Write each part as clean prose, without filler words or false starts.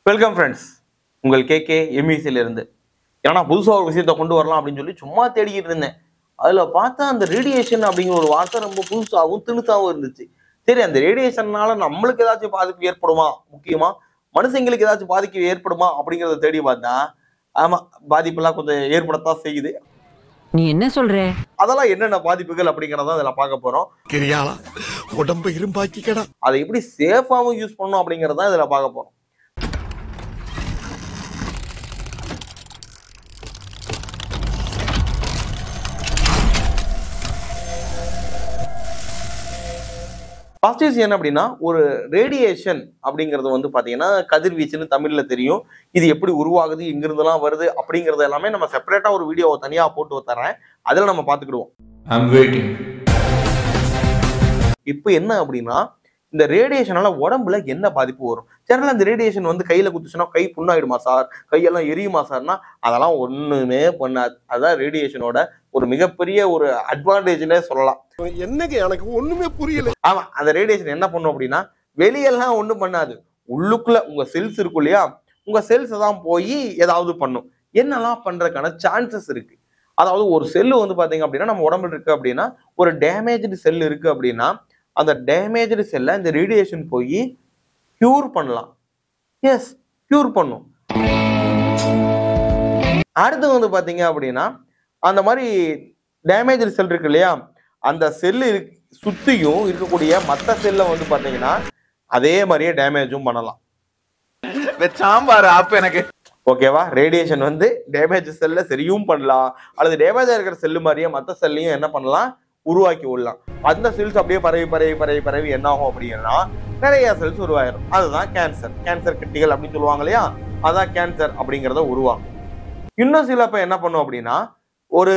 Welcome friends, உங்கள் KK எம்இசில இருந்து. ஏன்னா புதுசாக ஒரு விஷயத்த கொண்டு வரலாம் அப்படின்னு சொல்லி சும்மா தேடிக்கிட்டு இருந்தேன். அதில் பார்த்தா அந்த ரேடியேஷன் அப்படிங்கிற ஒரு வார்த்தை ரொம்ப புதுசாகவும் திணுசாகவும் இருந்துச்சு. சரி, அந்த ரேடியேஷன்னால நம்மளுக்கு ஏதாச்சும் பாதிப்பு ஏற்படுமா, முக்கியமா மனுஷங்களுக்கு ஏதாச்சும் பாதிப்பு ஏற்படுமா அப்படிங்கிறத தேடி பார்த்தா ஆமா, பாதிப்பெல்லாம் கொஞ்சம் ஏற்படத்தான் செய்யுது. நீ என்ன சொல்ற? அதெல்லாம் என்னென்ன பாதிப்புகள் அப்படிங்கிறத அதில் பார்க்க போறோம். உடம்பு இரும்பாக்கிக்கடா. அதை எப்படி சேஃபாகவும் யூஸ் பண்ணணும் அப்படிங்கிறத இதில் பார்க்க போறோம். ஃபர்ஸ்ட் விஷயம் என்ன அப்படின்னா, ஒரு ரேடியேஷன் அப்படிங்கிறது வந்து பார்த்தீங்கன்னா கதிர்வீச்சுன்னு தமிழ்ல தெரியும். இது எப்படி உருவாகுது, எங்கிருந்தெல்லாம் வருது அப்படிங்கிறது எல்லாமே நம்ம செப்பரேட்டா ஒரு வீடியோவை தனியாக போட்டு தரேன். அதில் நம்ம பார்த்துக்கிடுவோம். இப்போ என்ன அப்படின்னா, இந்த ரேடியேஷனால உடம்புல என்ன பாதிப்பு வரும்? ஜெனரலா இந்த ரேடியேஷன் வந்து கையில குத்துச்சுன்னா கை புண்ணாயிடுமா சார், கையெல்லாம் எரியுமா சார்னா அதெல்லாம் ஒண்ணுமே பண்ணாது. அதான் ரேடியேஷனோட ஒரு மிகப்பெரிய ஒரு அட்வான்டேஜ்னே சொல்லலாம். என்னங்க எனக்கு ஒண்ணுமே புரியல. ஆமா, அந்த ரேடியேஷன் என்ன பண்ணும் அப்படின்னா, வெளியெல்லாம் ஒண்ணும் பண்ணாது. உள்ளுக்குள்ள உங்க செல்ஸ் இருக்கும் இல்லையா, உங்க செல்ஸ் தான் போய் ஏதாவது பண்ணும். என்னெல்லாம் பண்றதுக்கான சான்சஸ் இருக்கு. அதாவது ஒரு செல்லு வந்து பாத்தீங்க அப்படின்னா நம்ம உடம்புல இருக்கு அப்படின்னா, ஒரு டேமேஜ்டு செல் இருக்கு அப்படின்னா அந்த டேமேஜ்டு செல்லை இந்த ரேடியேஷன் போய் கியூர் பண்ணலாம். எஸ், கியூர் பண்ணும். அடுத்து வந்து பாத்தீங்க அப்படின்னா, அந்த மாதிரி டேமேஜ்டு செல் இருக்கு இல்லையா, அந்த செல்லு சுத்தியும் இருக்கக்கூடிய மற்ற செல்லை வந்து பாத்தீங்கன்னா அதே மாதிரியே டேமேஜும் பண்ணலாம். சாம்பார் ஆப் எனக்கு ஓகேவா? ரேடியேஷன் வந்து டேமேஜ் செல்ல சரியும் பண்ணலாம், அல்லது டேமேஜா இருக்கிற செல்லு மாதிரியே மற்ற செல்லையும் என்ன பண்ணலாம், உருவாக்கி விடலாம். அந்த செல்ஸ் அப்படியே பரவி பரவி பரவி பரவி என்ன ஆகும் அப்படின்னா நிறைய செல்ஸ் உருவாயிரும். அதுதான் கேன்சர். கேன்சர் கட்டிகள் அப்படின்னு சொல்லுவாங்க இல்லையா, அதான் கேன்சர் அப்படிங்கிறத உருவாகும். இன்னும் சிலப்ப என்ன பண்ணும் அப்படின்னா, ஒரு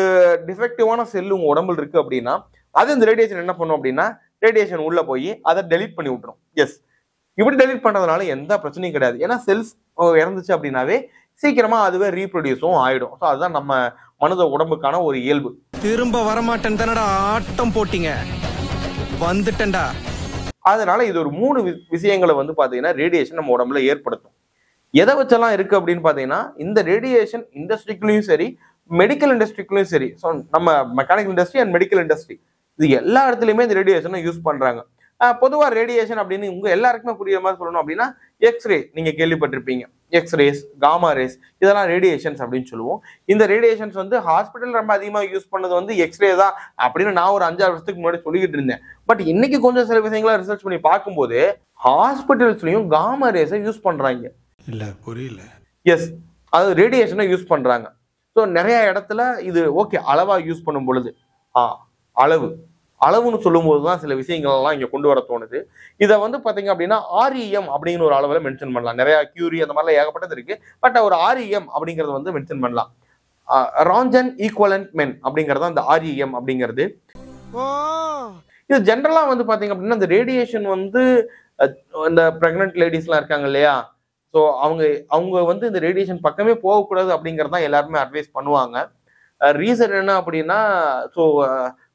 டிஃபெக்டிவான செல்லு உங்க உடம்புல இருக்கு அப்படின்னா அது இந்த ரேடியேஷன் என்ன பண்ணும் அப்படின்னா, ரேடியேஷன் உள்ள போய் அதை டெலீட் பண்ணி விட்டுரும். எஸ், இப்படி டெலீட் பண்றதுனால எந்த பிரச்சனையும் கிடையாது. ஏன்னா செல்ஸ் இறந்துச்சு அப்படின்னாவே சீக்கிரமா அதுவே ரீப்ரொடியூஸும் ஆயிடும். ஸோ அதுதான் நம்ம மனித உடம்புக்கான ஒரு இயல்பு. திரும்ப வரமாட்டேன் தானடா ஆட்டம் போட்டீங்க, வந்துட்டேன்டா. அதனால இது ஒரு 3 விஷயங்களை வந்து பாத்தீங்கன்னா ரேடியேஷன் நம்ம உடம்புல ஏற்படுத்தும். எதை வச்செல்லாம் இருக்கு அப்படின்னு பாத்தீங்கன்னா, இந்த ரேடியேஷன் இண்டஸ்ட்ரிக்குள்ளயும் சரி, மெடிக்கல் இண்டஸ்ட்ரிக்குள்ளயும் சரி, ஸோ நம்ம mechanical industry and medical industry இது எல்லா இடத்துலையுமே இந்த ரேடியேஷனை யூஸ் பண்றாங்க. பொதுவாக ரேடியேஷன் அப்படின்னு உங்க எல்லாருக்குமே புரியுற மாதிரி சொல்லணும் அப்படின்னா, எக்ஸ்ரே நீங்க கேள்விப்பட்டிருப்பீங்க. எக்ஸ்ரேஸ், காமா ரேஸ் இதெல்லாம் ரேடியேஷன்ஸ் அப்படின்னு சொல்லுவோம். இந்த ரேடியேஷன்ஸ் வந்து ஹாஸ்பிட்டல் ரொம்ப அதிகமாக யூஸ் பண்ணது வந்து எக்ஸ்ரே தான் அப்படின்னு நான் ஒரு 5-6 வருஷத்துக்கு முன்னாடி சொல்லிக்கிட்டு இருந்தேன். பட் இன்னைக்கு கொஞ்சம் சில விஷயங்களை ரிசர்ச் பண்ணி பார்க்கும்போது ஹாஸ்பிட்டல்ஸ்லயும் காமா ரேஸை யூஸ் பண்றாங்க. இல்ல புரியல. எஸ், அது ரேடியேஷனை யூஸ் பண்றாங்க. ஸோ நிறைய இடத்துல இது ஓகே அளவா யூஸ் பண்ணும் பொழுது அளவுன்னு சொல்லும் போதுதான் சில விஷயங்கள் எல்லாம் இங்க கொண்டு வர தோணுது. இதை வந்து பாத்தீங்க அப்படின்னா ஆர்இஎம் அப்படிங்கிற ஒரு அளவுல மென்ஷன் பண்ணலாம். நிறைய கியூரி அந்த மாதிரிலாம் ஏகப்பட்டது இருக்கு. பட் ஒரு ஆர்இஎம் அப்படிங்கறது வந்து மென்ஷன் பண்ணலாம். ராஞ்சன் ஈக்குவலன்ட் மென் அப்படிங்கறது அந்த ஆர்இஎம் அப்படிங்கிறது. இது ஜென்ரலா வந்து பாத்தீங்க அப்படின்னா இந்த ரேடியேஷன் வந்து இந்த பிரெக்னன்ட் லேடிஸ்லாம் இருக்காங்க இல்லையா, ஸோ அவங்க வந்து இந்த ரேடியேஷன் பக்கமே போகக்கூடாது அப்படிங்கறதான் எல்லாருமே அட்வைஸ் பண்ணுவாங்க. ரீசன் என்ன அப்படின்னா, ஸோ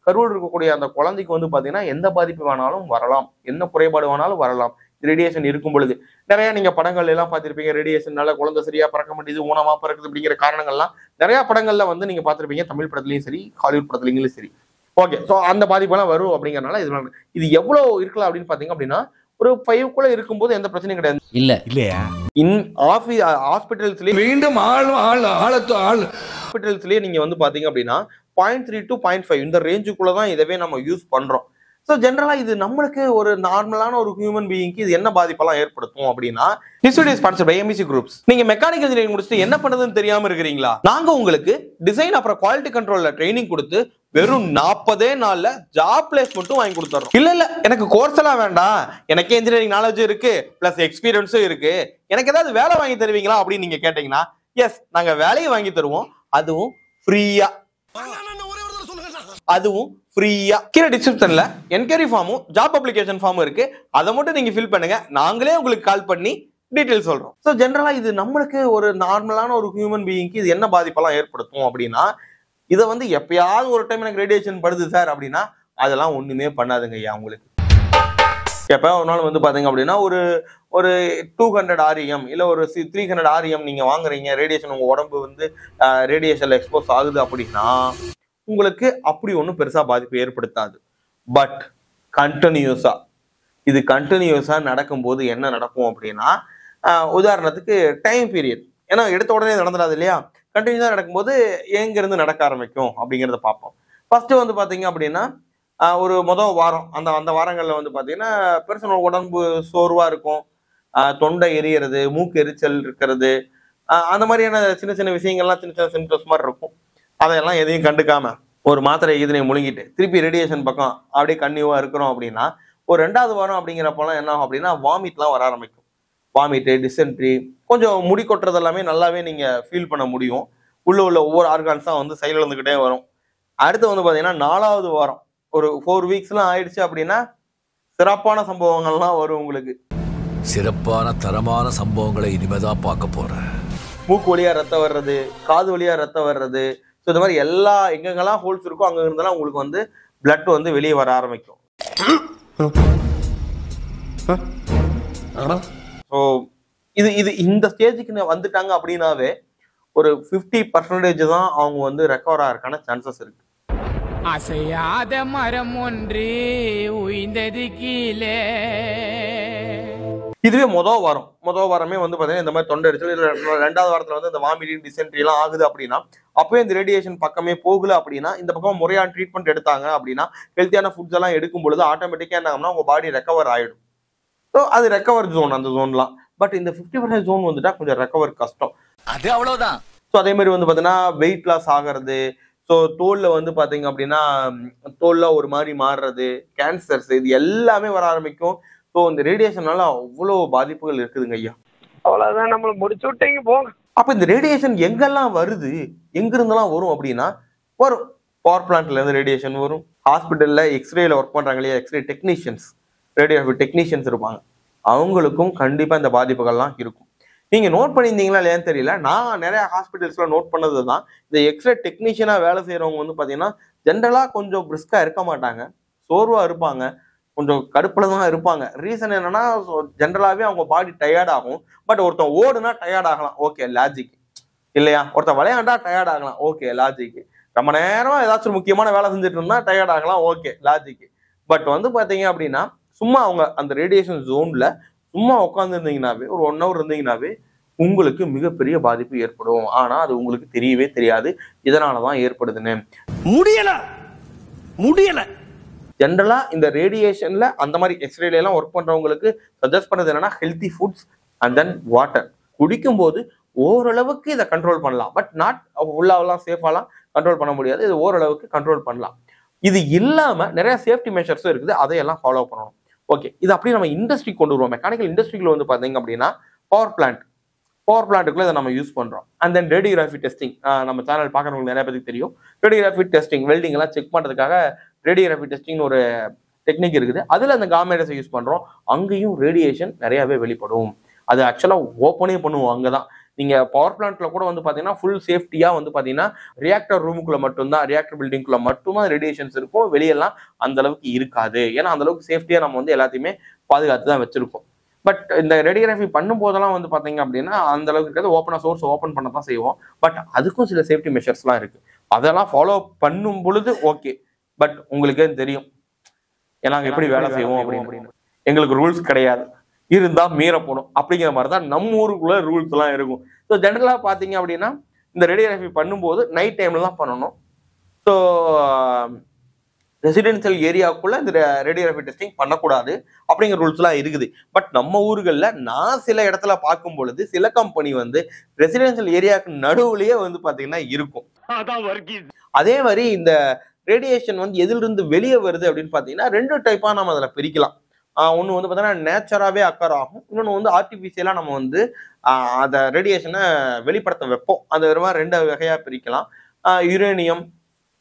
கருவில் இருக்கக்கூடிய அந்த குழந்தைக்கு வந்து பாத்தீங்கன்னா எந்த பாதிப்பு வேணாலும் வரலாம், என்ன குறைபாடு வேணாலும் வரலாம் ரேடியேஷன் இருக்கும் பொழுது. நிறைய நீங்க படங்கள் எல்லாம் பார்த்திருப்பீங்க, ரேடியேஷன்னால குழந்தை சரியா பிறக்க மாட்டேது, ஊனமா பிறக்குது அப்படிங்கிற காரணங்கள்லாம் நிறைய படங்கள்ல வந்து நீங்க பார்த்திருப்பீங்க, தமிழ் படத்துலயும் சரி ஹாலிவுட் படத்துலயும் சரி. ஓகே, ஸோ அந்த பாதிப்பெல்லாம் வரும் அப்படிங்கறனால இது எவ்வளவு இருக்கலாம் அப்படின்னு பாத்தீங்க அப்படின்னா, ஒரு 5 இருக்கும்போது எந்த பிரச்சனையும் கிடையாது. இல்லையா ஹாஸ்பிட்டல்ஸ்லயே மீண்டும் ஹாஸ்பிட்டல்ஸ்லயே நீங்க வந்து பாத்தீங்க அப்படின்னா 0.3 to 0.5 இந்த ரேஞ்சுக்குள்ளதான் இதவே நம்ம யூஸ் பண்றோம். ஸோ ஜென்ரலா இது நம்மளுக்கு ஒரு நார்மலான ஒரு ஹியூமன் பீயிங்க்கு இது என்ன பாதிப்பெல்லாம் ஏற்படுத்தும் அப்படின்னா, this video is sponsored by MEC Groups. நீங்க மெக்கானிக்கல் இன்ஜினியரிங் முடிச்சுட்டு என்ன பண்ணதுன்னு தெரியாம இருக்கிறீங்களா? நாங்க உங்களுக்கு டிசைன் அப்புறம் குவாலிட்டி கண்ட்ரோல்ல ட்ரைனிங் கொடுத்து வெறும் 40 நாள்ல ஜாப் பிளேஸ்மெண்ட்டும் வாங்கி கொடுத்துறோம். இல்ல எனக்கு கோர்ஸ் எல்லாம் வேண்டாம், எனக்கு இன்ஜினியரிங் நாலேஜ் இருக்கு பிளஸ் எக்ஸ்பீரியன்ஸும் இருக்கு, எனக்கு ஏதாவது வேலை வாங்கி தருவீங்களா அப்படின்னு நீங்க கேட்டீங்கன்னா, எஸ் நாங்க வேலையை வாங்கி தருவோம், அதுவும் ஃப்ரீயா. கீழே டிஸ்கிரிப்ஷன்ல என்கொயரி ஃபார்மும் ஜாப் அப்ளிகேஷன் ஃபார்மும் இருக்கு. அதை மட்டும் நீங்க ஃபில் பண்ணுங்க, நாங்களே உங்களுக்கு கால் பண்ணி டீடைல் சொல்றோம். ஸோ ஜென்ரலா இது நம்மளுக்கு ஒரு நார்மலான ஒரு ஹியூமன் பீயிங்க்கு இது என்ன பாதிப்பெல்லாம் ஏற்படுத்தும் அப்படின்னா, இதை வந்து எப்பயாவது ஒரு டைம் எனக்கு ரேடியேஷன் படுது சார் அப்படின்னா அதெல்லாம் ஒண்ணுமே பண்ணாதுங்க ஐயா உங்களுக்கு. எப்போ ஒரு நாள் வந்து பார்த்தீங்க அப்படின்னா ஒரு ஒரு 200 ஆரியம் இல்லை ஒரு 300 ஆரியம் நீங்கள் வாங்குறீங்க, ரேடியேஷன் உங்கள் உடம்பு வந்து ரேடியேஷனில் எக்ஸ்போஸ் ஆகுது அப்படின்னா உங்களுக்கு அப்படி ஒன்றும் பெருசாக பாதிப்பு ஏற்படுத்தாது. பட் கண்டினியூஸாக நடக்கும்போது என்ன நடக்கும் அப்படின்னா, உதாரணத்துக்கு டைம் பீரியட், ஏன்னா எடுத்த உடனே நடந்துடாது இல்லையா, கண்டினியூஸாக நடக்கும்போது எங்கேருந்து நடக்க ஆரம்பிக்கும் அப்படிங்கிறத பார்ப்போம். ஃபர்ஸ்ட் வந்து பார்த்தீங்க அப்படின்னா ஒரு மொதல் வாரம், அந்த வாரங்களில் வந்து பார்த்தீங்கன்னா பெருசனோட உடம்பு சோர்வாக இருக்கும், தொண்டை எரியறது, மூக்கு எரிச்சல் இருக்கிறது, அந்த மாதிரியான சின்ன சின்ன விஷயங்கள்லாம் சின்ன சின்ன சிம்டம்ஸ் மாதிரி இருக்கும். அதையெல்லாம் எதையும் கண்டுக்காம ஒரு மாத்திரை இதனை முழுங்கிட்டு திருப்பி ரேடியேஷன் பக்கம் அப்படியே கன்னியூவாக இருக்கிறோம் அப்படின்னா ஒரு 2வது வாரம் அப்படிங்கிறப்பெல்லாம் என்ன ஆகும் அப்படின்னா வாமிட்லாம் வர ஆரம்பிக்கும். வாமிட்டு, டிசென்ட்ரி, கொஞ்சம் முடி கொட்டுறது எல்லாமே நல்லாவே நீங்கள் ஃபீல் பண்ண முடியும். உள்ள ஒவ்வொரு ஆர்கான்ஸாக வந்து செயலிழந்துக்கிட்டே வரும். அடுத்து வந்து பார்த்தீங்கன்னா 4வது வாரம் ஒரு 4 வீக்ஸ்லாம் ஆயிடுச்சு அப்படின்னா சிறப்பான சம்பவங்கள்லாம் வரும் உங்களுக்கு. சிறப்பான தரமான சம்பவங்களை இனிமேதான் பார்க்க போறேன். மூக்கு வழியா ரத்தம் வர்றது, காது வழியா ரத்தம் வர்றது, ஸோ இந்த மாதிரி எல்லா எங்கெங்கெல்லாம் ஹோல்ஸ் இருக்கோ அங்கே இருந்தெல்லாம் உங்களுக்கு வந்து பிளட் வந்து வெளியே வர ஆரம்பிக்கும். ஸோ இது இந்த ஸ்டேஜுக்கு வந்துட்டாங்க அப்படின்னாவே ஒரு 50% தான் அவங்க வந்து ரெக்கவர் ஆகிறதுக்கான சான்சஸ் இருக்கு. அசையாத மரம் ஒன்று உயிர்ந்தது கீழே. இதுவே மொதல் வாரமே வந்து பார்த்தீங்கன்னா இந்த மாதிரி தொண்டை எரிச்சல், 2வது வாரத்தில் வந்து இந்த வாமிட்டிங், டிசென்ட்ரி எல்லாம் ஆகுது அப்படின்னா அப்பவே இந்த ரேடியேஷன் பக்கமே போகல அப்படின்னா இந்த பக்கம் முறையான ட்ரீட்மெண்ட் எடுத்தாங்க அப்படின்னா ஹெல்த்தியான ஃபுட்ஸ் எல்லாம் எடுக்கும் பொழுது ஆட்டோமேட்டிக்காக என்ன ஆகும்னா உங்க பாடி ரெக்கவர் ஆயிடும். ஸோ அது ரெக்கவர் ஜோன், அந்த ஜோன்லாம். பட் இந்த 50% ஜோன் வந்துட்டா கொஞ்சம் ரெக்கவர் கஷ்டம். அது அவ்வளவுதான். ஸோ அதே மாதிரி வந்து பார்த்தீங்கன்னா வெயிட் லாஸ் ஆகிறது, ஸோ தோலில் வந்து பார்த்தீங்க அப்படின்னா தோலில் ஒரு மாதிரி மாறுறது, கேன்சர்ஸ், இது எல்லாமே வர ஆரம்பிக்கும். ஸோ இந்த ரேடியேஷனால அவ்வளோ பாதிப்புகள் இருக்குதுங்க ஐயா. அவ்வளவுதான், நம்மளை முடிச்சு விட்டீங்க போங்க. அப்போ இந்த ரேடியேஷன் எங்கெல்லாம் வருது, எங்கிருந்தெல்லாம் வரும் அப்படின்னா வரும். பவர் பிளான்ட்ல இருந்து ரேடியேஷன் வரும். ஹாஸ்பிட்டல்ல எக்ஸ்ரேல ஒர்க் பண்றாங்க இல்லையா, எக்ஸ்ரே டெக்னீஷியன்ஸ், ரேடியோகிராஃபி டெக்னீஷியன்ஸ் இருப்பாங்க, அவங்களுக்கும் கண்டிப்பா இந்த பாதிப்புகள்லாம் இருக்கும். நீங்க நோட் பண்ணியிருந்தீங்களா இல்லையான்னு தெரியல, நான் நிறைய ஹாஸ்பிட்டல்ஸ்ல நோட் பண்ணது தான், இந்த எக்ஸ்ரே டெக்னீஷியனா வேலை செய்யறவங்க வந்து பாத்தீங்கன்னா ஜென்ரலா கொஞ்சம் பிரிஸ்கா இருக்க மாட்டாங்க, சோர்வா இருப்பாங்க, கொஞ்சம் கடுப்புல தான் இருப்பாங்க. ரீசன் என்னன்னா ஜென்ரலாவே அவங்க பாடி டயர்ட் ஆகும். பட் ஒருத்தன் ஓடுனா டயர்ட் ஆகலாம், ஓகே லாஜிக் இல்லையா, ஒருத்தன் விளையாண்டா டயர்ட் ஆகலாம், ஓகே லாஜிக், ரொம்ப நேரம் ஏதாச்சும் முக்கியமான வேலை செஞ்சுட்டு இருந்தா டயர்ட் ஆகலாம், ஓகே லாஜிக். பட் வந்து பாத்தீங்க அப்படின்னா சும்மா அவங்க அந்த ரேடியேஷன் ஜோன்ல சும்மா உட்காந்து இருந்தீங்கன்னாவே ஒரு 1 hour இருந்தீங்கன்னாவே உங்களுக்கு மிகப்பெரிய பாதிப்பு ஏற்படும். ஆனா அது உங்களுக்கு தெரியவே தெரியாது இதனாலதான் ஏற்படுதுன்னு. முடியல ஜென்ரலா இந்த ரேடியேஷன்ல அந்த மாதிரி எக்ஸ்ரேல எல்லாம் ஒர்க் பண்றவங்களுக்கு சஜஸ்ட் பண்றது என்னன்னா healthy foods and then water. குடிக்கும் போது ஓரளவுக்கு இதை கண்ட்ரோல் பண்ணலாம், பட் நாட் ஃபுல்லாவெல்லாம் சேஃபாலாம் கண்ட்ரோல் பண்ண முடியாது, இது ஓரளவுக்கு கண்ட்ரோல் பண்ணலாம். இது இல்லாம நிறைய சேஃப்டி மெஷர்ஸும் இருக்குது, அதையெல்லாம் ஃபாலோ பண்ணணும். ஓகே, இது அப்படியே நம்ம இண்டஸ்ட்ரி கொண்டு வருவோம். மெக்கானிக்கல் இண்டஸ்ட்ரிக்குள்ள வந்து பாத்தீங்க அப்படின்னா பவர் பிளான்ட்டுக்குள்ள இதை நம்ம யூஸ் பண்றோம். அண்ட் தென் ரேடியோகிராஃபி டெஸ்டிங், நம்ம சேனல் பார்க்குறவங்களுக்கு நிறைய பேருக்கு தெரியும். ரேடியோகிராஃபி டெஸ்டிங், வெல்டிங் எல்லாம் செக் பண்றதுக்காக ரேடியோகிராஃபி டெஸ்டிங்னு ஒரு டெக்னிக் இருக்குது, அதுல அந்த காமெரஸை யூஸ் பண்றோம். அங்கேயும் ரேடியேஷன் நிறையவே வெளிப்படும். அது ஆக்சுவலா ஓப்பனே பண்ணுவோம். அங்கதான் நீங்க பவர் பிளான்ட்ல கூட வந்து பாத்தீங்கன்னா ஃபுல் சேஃப்டியா வந்து பாத்தீங்கன்னா ரியாக்டர் ரூமுக்குள்ள மட்டும்தான், ரியாக்டர் பில்டிங்குள்ள மட்டும்தான் ரேடியேஷன்ஸ் இருக்கும், வெளியெல்லாம் அந்த அளவுக்கு இருக்காது. ஏன்னா அந்த அளவுக்கு சேஃப்டியா நம்ம வந்து எல்லாத்தையுமே பாதுகாத்து தான் வச்சிருக்கோம். பட் இந்த ரேடியோகிராஃபி பண்ணும் போதெல்லாம் வந்து பாத்தீங்க அப்படின்னா அந்த அளவுக்கு இருக்காது, ஓப்பனா சோர்ஸ் ஓப்பன் பண்ண தான் செய்வோம். பட் அதுக்கும் சில சேஃப்டி மெஷர்ஸ்லாம் இருக்கு, அதெல்லாம் ஃபாலோ பண்ணும் பொழுது ஓகே. பட் உங்களுக்கே தெரியும் நாங்க எப்படி வேலை செய்வோம் அப்படின்னு. எங்களுக்கு ரூல்ஸ் கிடையாது, இருந்தா மீறப்படும் அப்படிங்கிற மாதிரி தான் நம்ம ஊருக்குள்ள ரூல்ஸ் எல்லாம் இருக்கும். ஸோ ஜென்ரலா பாத்தீங்க அப்படின்னா இந்த ரேடியோகிராஃபி பண்ணும்போது நைட் டைம்ல தான் பண்ணணும். ஸோ ரெசிடென்சியல் ஏரியாவுக்குள்ள இந்த ரேடியோகிராஃபி டெஸ்டிங் பண்ணக்கூடாது அப்படிங்கிற ரூல்ஸ் எல்லாம் இருக்குது. பட் நம்ம ஊர்களில் நான் சில இடத்துல பார்க்கும் பொழுது சில கம்பெனி வந்து ரெசிடென்சியல் ஏரியாவுக்கு நடுவுலயே வந்து பாத்தீங்கன்னா இருக்கும். அதே மாதிரி இந்த ரேடியேஷன் வந்து எதிலிருந்து வெளியே வருது அப்படின்னு பாத்தீங்கன்னா 2 டைப்பா நம்ம அதில் பிரிக்கலாம். ஒன்று வந்து பார்த்தீங்கன்னா நேச்சராகவே அக்கர் ஆகும், இன்னொன்று வந்து ஆர்டிஃபிஷியலாக நம்ம வந்து அந்த ரேடியேஷனை வெளிப்படுத்த வைப்போம். அந்த மாதிரி 2 வகையாக பிரிக்கலாம். யுரேனியம்,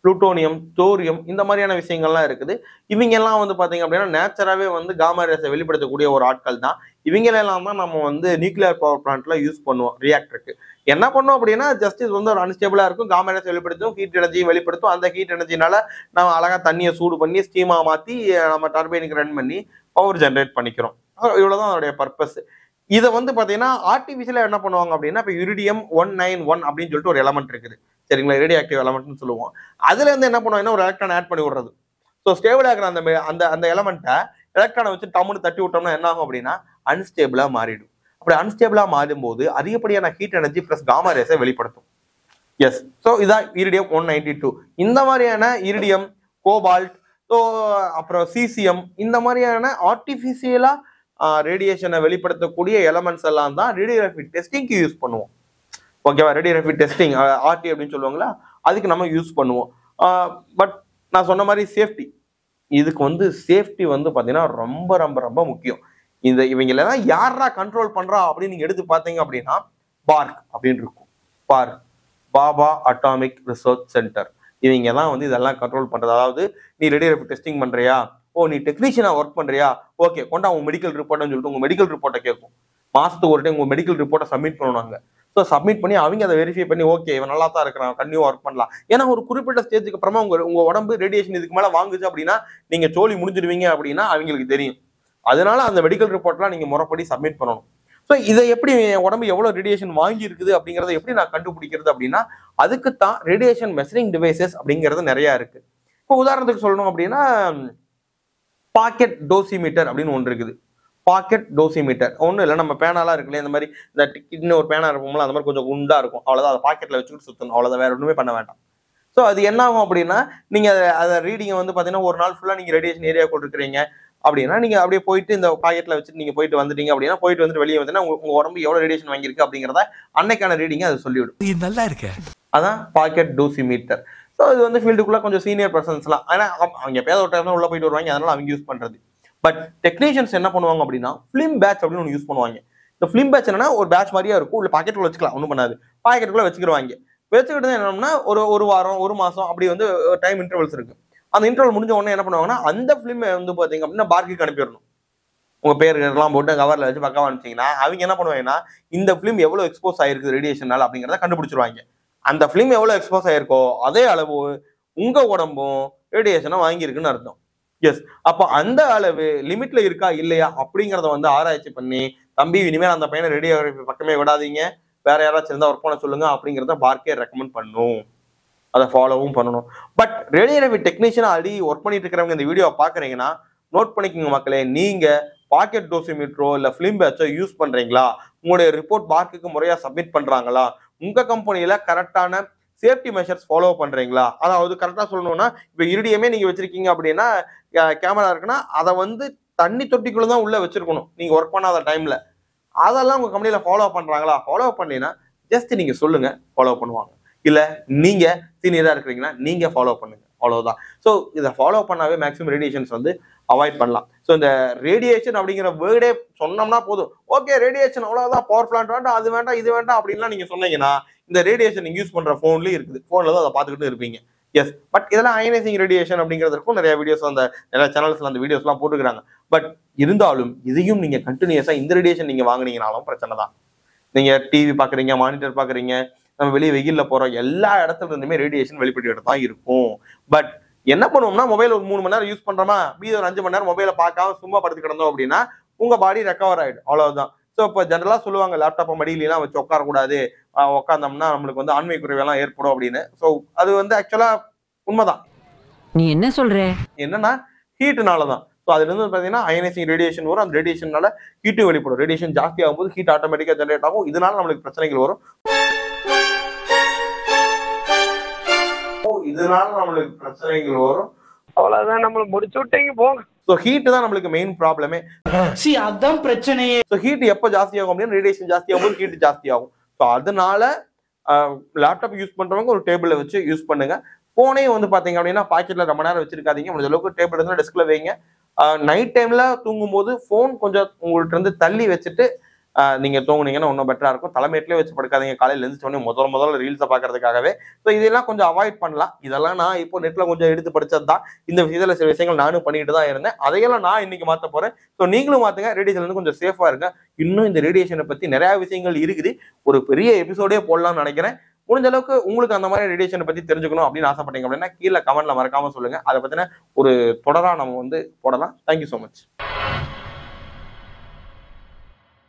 புளூட்டோனியம், தோரியம், இந்த மாதிரியான விஷயங்கள்லாம் இருக்குது. இவங்கெல்லாம் வந்து பார்த்தீங்க அப்படின்னா நேச்சராகவே வந்து காமா ரேஸை வெளிப்படுத்தக்கூடிய ஒரு ஆட்கள் தான். இவங்களெல்லாம் தான் நம்ம வந்து நியூக்ளியர் பவர் பிளான்ட்ல யூஸ் பண்ணுவோம். ரியாக்டருக்கு என்ன பண்ணோம் அப்படின்னா ஜஸ்ட் இது வந்து ஒரு அன்ஸ்டேபிளா இருக்கும், காமா ரேஸை வெளிப்படுத்தும், ஹீட் எனர்ஜியும் வெளிப்படுத்தும். அந்த ஹீட் எனர்ஜினால நம்ம அழகா தண்ணியை சூடு பண்ணி ஸ்டீமா மாற்றி நம்ம டர்பைனுக்கு ரன் பண்ணி பவர் ஜென்ரேட் பண்ணிக்கிறோம். இவ்வளவுதான் அதோடைய பர்பஸ். இதை வந்து பாத்தீங்கன்னா ஆர்டிபிஷியலா என்ன பண்ணுவாங்க அப்படின்னா, இப்போ யுரிடியம் 191 அப்படின்னு சொல்லிட்டு ஒரு எலமெண்ட் இருக்குது, சரிங்களா, ரேடியோ ஆக்டிவ் எலமெண்ட்னு சொல்லுவோம். அதுல இருந்து என்ன பண்ணுவாங்கன்னா ஒரு எலக்ட்ரான் ஆட் பண்ணி விடுறது. ஸோ ஸ்டேபிள் ஆகிற அந்த எலமெண்ட்டை எலக்ட்ரானை வச்சு டம்முன்னு தட்டி விட்டோம்னா என்ன ஆகும் அப்படின்னா அன்ஸ்டேபிளா மாறிடும். அப்படி அன்ஸ்டேபிளா மாறும்போது அதிகப்படியான ஹீட் எனர்ஜி பிளஸ் காமா ரேஸை வெளிப்படுத்தும். எஸ், ஸோ இதான் இரிடியம் 192. இந்த மாதிரியான இரிடியம், கோபால்ட், ஸோ அப்புறம் சீசியம், இந்த மாதிரியான ஆர்டிஃபிஷியலா ரேடியேஷனை வெளிப்படுத்தக்கூடிய எலமெண்ட்ஸ் எல்லாம் தான் ரேடியோகிராஃபி டெஸ்டிங்க்கு யூஸ் பண்ணுவோம். ஓகேவா, ரேடியோகிராஃபி டெஸ்டிங் ஆர்டி அப்படின்னு சொல்லுவாங்களா, அதுக்கு நம்ம யூஸ் பண்ணுவோம். பட் நான் சொன்ன மாதிரி சேஃப்டி, இதுக்கு வந்து சேஃப்டி வந்து பார்த்தீங்கன்னா ரொம்ப ரொம்ப ரொம்ப முக்கியம். இவங்களெல்லாம் யாரா கண்ட்ரோல் பண்றா அப்படின்னு நீங்க எடுத்து பார்த்தீங்க அப்படின்னா பார்க் அப்படின்னு இருக்கும். Park, Baba atomic research centre, இவங்க தான் வந்து இதெல்லாம் கண்ட்ரோல் பண்றது. அதாவது நீ ரேடியோகிராஃபி டெஸ்டிங் பண்றியா, ஓ நீ டெக்னீஷியனா ஒர்க் பண்றியா, ஓகே கொண்டா உங்க மெடிக்கல் ரிப்போர்ட்னு சொல்லிட்டு உங்க மெடிக்கல் ரிப்போர்ட்டை கேட்கும். மாசத்துக்கு ஒரு டைம் உங்க மெடிக்கல் ரிப்போர்ட்டை சப்மிட் பண்ணுவாங்க. ஸோ சப்மிட் பண்ணி அவங்க அதை வெரிஃபை பண்ணி ஓகே இவன் நல்லா தான் இருக்கிறான், கண்டினியூ ஒர்க் பண்ணலாம். ஏன்னா ஒரு குறிப்பிட்ட ஸ்டேஜுக்கு அப்புறமா உங்க உடம்பு ரேடியேஷன் இதுக்கு மேல வாங்குச்சு அப்படின்னா நீங்க சோலி முடிஞ்சிடுவீங்க அப்படின்னா அவங்களுக்கு தெரியும். அதனால அந்த மெடிக்கல் ரிப்போர்ட்லாம் நீங்க முறைப்படி சப்மிட் பண்ணணும். ஸோ இதை எப்படி உடம்பு எவ்வளவு ரேடியேஷன் வாங்கி இருக்குது அப்படிங்கறத எப்படி நான் கண்டுபிடிக்கிறது அப்படின்னா அதுக்குத்தான் ரேடியேஷன் மெஷரிங் டிவைசஸ் அப்படிங்கிறது நிறைய இருக்கு. இப்போ உதாரணத்துக்கு சொல்லணும் அப்படின்னா பாக்கெட் டோசிமீட்டர் அப்படின்னு ஒன்று இருக்குது. பாக்கெட் டோசிமீட்டர் ஒன்றும் இல்லை, நம்ம பேனாலாம் இருக்குல்ல, இந்த மாதிரி இந்த டிக்கெட்னு ஒரு பேனா இருக்கும்ல, அந்த மாதிரி கொஞ்சம் குண்டா இருக்கும், அவ்வளோதான். அதை பாக்கெட்ல வச்சுக்கிட்டு சுற்றணும், அவ்வளோதான், வேற ஒன்றுமே பண்ண வேண்டாம். ஸோ அது என்ன ஆகும் அப்படின்னா நீங்க அதை ரீடிங்கை வந்து பார்த்தீங்கன்னா ஒரு நாள் ஃபுல்லாக நீங்க ரேடியேஷன் ஏரியாவுக்குள்ள இருக்கிறீங்க அப்படின்னா நீங்க அப்படியே போயிட்டு இந்த பாக்கெட்ல வச்சுட்டு நீங்க போயிட்டு வந்துட்டீங்க அப்படின்னா போயிட்டு வந்துட்டு வெளியே வந்தீங்கன்னா உங்க உடம்பு எவ்வளவு ரேடியேஷன் வாங்கியிருக்கு அப்படிங்கிறத அன்னைக்கான ரீடிங்கை அது சொல்லிவிடும். நல்லா இருக்க. அதான் பாக்கெட் டோசிமீட்டர். ஸோ இது வந்து ஃபீல்டுக்குள்ள கொஞ்சம் சீனியர் பர்சன்ஸ்லாம், ஆனால் அவங்க எப்பயாவது ஒரு டைம் உள்ள போயிட்டு வருவாங்க, அதனால அவங்க யூஸ் பண்றது. பட் டெக்னீஷியன்ஸ் என்ன பண்ணுவாங்க அப்படின்னா ஃபிலிம் பேட்ச் அப்படின்னு ஒன்று யூஸ் பண்ணுவாங்க. இந்த ஃபிலிம் பேட்ச் என்னன்னா ஒரு பேட்ச் மாதிரியா இருக்கும், உள்ள பாக்கெட்டுக்குள்ள வச்சுக்கலாம், ஒன்றும் பண்ணாது, பாக்கெட்டுக்குள்ள வச்சுக்கிடுவாங்க. வச்சுக்கிட்டு என்னன்னா ஒரு வாரம் ஒரு மாசம் அப்படி வந்து டைம் இன்டர்வல்ஸ் இருக்கு. அந்த இன்டர்வல் முடிஞ்ச உடனே என்ன பண்ணுவாங்கன்னா அந்த ஃபிலிம் வந்து பாத்தீங்க அப்படின்னா பார்க்குக்கு அனுப்பிடணும். உங்க பேர் எல்லாம் போட்டு கவர்ல வச்சு பக்காவா அனுப்பிச்சிங்கன்னா அவங்க என்ன பண்ணுவாங்கன்னா இந்த ஃபிலிம் எவ்வளவு எக்ஸ்போஸ் ஆயிருக்கு ரேடியேஷனால அப்படிங்கிறத கண்டுபிடிச்சிருவாங்க. அந்த ஃபிலிம் எவ்வளவு எக்ஸ்போஸ் ஆயிருக்கோ அதே அளவு உங்க உடம்பும் ரேடியேஷனை வாங்கியிருக்குன்னு அர்த்தம். எஸ், அப்போ அந்த அளவு லிமிட்ல இருக்கா இல்லையா அப்படிங்கிறத வந்து ஆராய்ச்சி பண்ணி தம்பி இனிமேல் அந்த பையனை ரேடியோகிராஃபி பக்கமே விடாதீங்க, வேற யாராச்சும் இருந்தா ஒர்க் பண்ண சொல்லுங்க அப்படிங்கிறத பார்க்கே ரெக்கமெண்ட் பண்ணும், அதை ஃபாலோவும் பண்ணணும். But radiography technician already work பண்ணிட்டு இருக்கிறவங்க இந்த வீடியோவை பாக்குறீங்கன்னா நோட் பண்ணிக்கோங்க மக்களே, நீங்க பாக்கெட் டோசிமீட்டரோ இல்ல ஃபிலிம் பேட்சோ யூஸ் பண்றீங்களா, உங்களுடைய ரிப்போர்ட் பார்க்குக்கு முறையா சப்மிட் பண்றாங்களா, உங்க கம்பெனியில கரெக்டான சேஃப்டி மெஷர்ஸ் ஃபாலோ பண்றீங்களா. அதாவது கரெக்டா சொல்லணும்னா இப்போ இரிடியமே நீங்க வச்சிருக்கீங்க அப்படின்னா கேமரா இருக்குன்னா அதை வந்து தண்ணி தொட்டிக்குள்ளதான் உள்ள வச்சிருக்கணும் நீங்க ஒர்க் பண்ணாத டைம்ல. அதெல்லாம் உங்க கம்பெனியில ஃபாலோ பண்றாங்களா, ஃபாலோ பண்ணீங்கன்னா ஜஸ்ட் நீங்க சொல்லுங்க, ஃபாலோ பண்ணுவாங்க. இல்ல நீங்க சீனியரா இருக்கிறீங்கன்னா நீங்க ஃபாலோ பண்ணுங்க, அவ்வளவுதான். ஸோ இதை ஃபாலோ பண்ணாவே மேக்ஸிமம் ரேடியேஷன்ஸ் வந்து அவாய்ட் பண்ணலாம். ஸோ இந்த ரேடியேஷன் அப்படிங்கிற வேர்டே சொன்னோம்னா போதும், ஓகே ரேடியேஷன் அவ்வளவுதான், பவர் பிளான்ட் வேண்டாம், அது வேண்டாம், இது வேண்டாம் அப்படின்லாம் நீங்க சொன்னீங்கன்னா இந்த ரேடியேஷன் நீங்க யூஸ் பண்ற போன்லயும் இருக்குது, போன்ல தான் அதை பார்த்துக்கிட்டு இருப்பீங்க. எஸ், பட் இதெல்லாம் அயனைசிங் ரேடியேஷன் அப்படிங்கிறதுக்கும் நிறைய வீடியோஸ் அந்த நிறைய சேனல்ஸ்ல அந்த வீடியோஸ் எல்லாம் போட்டுக்கிறாங்க. பட் இருந்தாலும் இதையும் நீங்க கண்டினியூஸா இந்த ரேடியேஷன் நீங்க வாங்குனீங்கனாலும் பிரச்சனை தான். நீங்க டிவி பாக்குறீங்க, மானிட்டர் பாக்குறீங்க, நம்ம வெளியே வெயில்ல போறோம், எல்லா இடத்துல இருந்துமே ரேடியேஷன் வெளிப்பட்டு தான் இருக்கும். பட் என்ன பண்ணுவோம்னா மொபைல் ஒரு 3 மணி நேரம் யூஸ் பண்றோமா, மீதி ஒரு 5 மணி நேரம் மொபைலை பார்க்காம சும்மா படுத்து கிடந்தோம் அப்படின்னா உங்க பாடி ரெக்கவர் ஆயிடும், அவ்வளவுதான். ஸோ இப்போ ஜென்ரலா சொல்லுவாங்க லேப்டாப்பை மடியிலாம் வச்சு உட்காரக்கூடாது, உட்காந்தோம்னா நம்மளுக்கு வந்து ஆண்மை குறைவெல்லாம் ஏற்படும் அப்படின்னு. ஸோ அது வந்து ஆக்சுவலா உண்மைதான். நீ என்ன சொல்ற? என்னன்னா ஹீட்டுனால தான். ஸோ அதுல இருந்து பார்த்தீங்கன்னா அயனைசிங் ரேடியேஷன் வரும், அந்த ரேடியேஷனால ஹீட்டும் வெளிப்படும். ரேடியேஷன் ஜாஸ்தி ஆகும்போது ஹீட் ஆட்டோமேட்டிக்கா ஜென்ரேட் ஆகும், இதனால நம்மளுக்கு பிரச்சனைகள் வரும். அவ்வளவுதான், நம்மள முடிச்சு விட்டீங்க போங்க. ஸோ ஹீட் தான் நம்மளுக்கு மெயின் ப்ராப்ளமே. அதான் பிரச்சனையே. ஸோ ஹீட் எப்போ ஜாஸ்தி ஆகும் அப்படின்னா ரேடியேஷன் ஜாஸ்தி ஆகும்போது ஹீட் ஜாஸ்தி ஆகும். ஸோ அதனால லேப்டாப் யூஸ் பண்றவங்க ஒரு டேபிள்ல வச்சு யூஸ் பண்ணுங்க. போனே வந்து பாத்தீங்க அப்படின்னா பாக்கெட்ல ரொம்ப நேரம் வச்சிருக்காதீங்க, முடிஞ்ச அளவுக்கு டேபிள் இருந்தா டெஸ்க்ல வைங்க. நைட் டைம்ல தூங்கும் போது போன் கொஞ்சம் உங்கள்ட்ட இருந்து தள்ளி வச்சுட்டு நீங்க தூங்குனீங்கன்னா இன்னும் பெட்டரா இருக்கும். தலைமையிலே வச்சு படுக்காதீங்க, காலையில எழுந்துச்சோடனே முதல்ல ரீல்ஸை பாக்குறதுக்காகவே. ஸோ இதெல்லாம் கொஞ்சம் அவாய்ட் பண்ணலாம். இதெல்லாம் நான் இப்போ நெட்ல கொஞ்சம் எடுத்து படிச்சது தான். இந்த விஷயத்துல சில விஷயங்கள் நானும் பண்ணிட்டு தான் இருந்தேன், அதையெல்லாம் நான் இன்னைக்கு மாத்த போறேன். ஸோ நீங்களும் மாத்துங்க, ரேடியேஷன்ல இருந்து கொஞ்சம் சேஃபா இருங்க. இன்னும் இந்த ரேடியேஷனை பத்தி நிறைய விஷயங்கள் இருக்குது, ஒரு பெரிய எபிசோடே போடலாம்னு நினைக்கிறேன். முடிஞ்ச அளவுக்கு உங்களுக்கு அந்த மாதிரி ரேடியேஷனை பத்தி தெரிஞ்சுக்கணும் அப்படின்னு ஆசைப்பட்டீங்க அப்படின்னா கீழே கமெண்ட்ல மறக்காம சொல்லுங்க. அதை பத்தின ஒரு தொடரா நம்ம வந்து போடலாம். Thank you so much.